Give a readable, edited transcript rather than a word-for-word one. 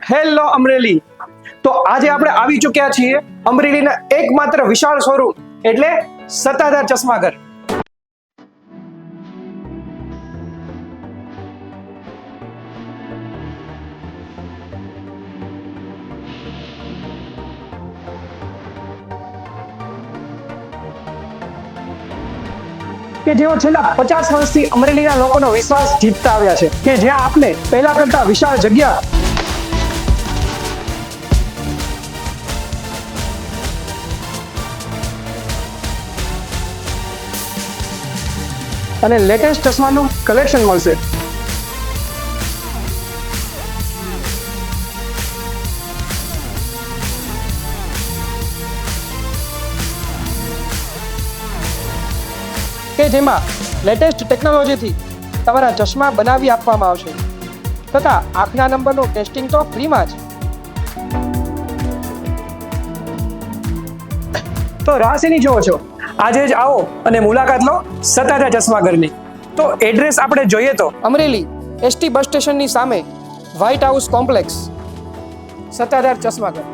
Hello Amreli. તો આજે આપણે આવી ચૂક્યા છીએ અમરેલીના એકમાત્ર વિશાળ શોરૂમ એટલે સત્તાધાર ચશ્માઘર. કે જેઓ છેલ્લા 50 વર્ષથી અમરેલીના લોકોનો વિશ્વાસ જીતતા આવ્યા છે, કે જ્યાં આપને પહેલા કરતા વિશાળ જગ્યા અને લેટેસ્ટ ચશ્માનું કલેક્શન મળશે. કે જેમાં લેટેસ્ટ ટેકનોલોજીથી તમારા ચશ્મા બનાવી આપવામાં આવશે તથા આંખના નંબરનું ટેસ્ટિંગ તો ફ્રીમાં જ. તો રાહ શેની જોવો છો? આજે જ આવો અને મુલાકાત લો સત્તાધાર ચશ્માઘરની. તો એડ્રેસ આપણે જોઈએ તો અમરેલી એસટી બસ સ્ટેશનની સામે વ્હાઇટ હાઉસ કોમ્પ્લેક્સ, સત્તાધાર ચશ્માઘર.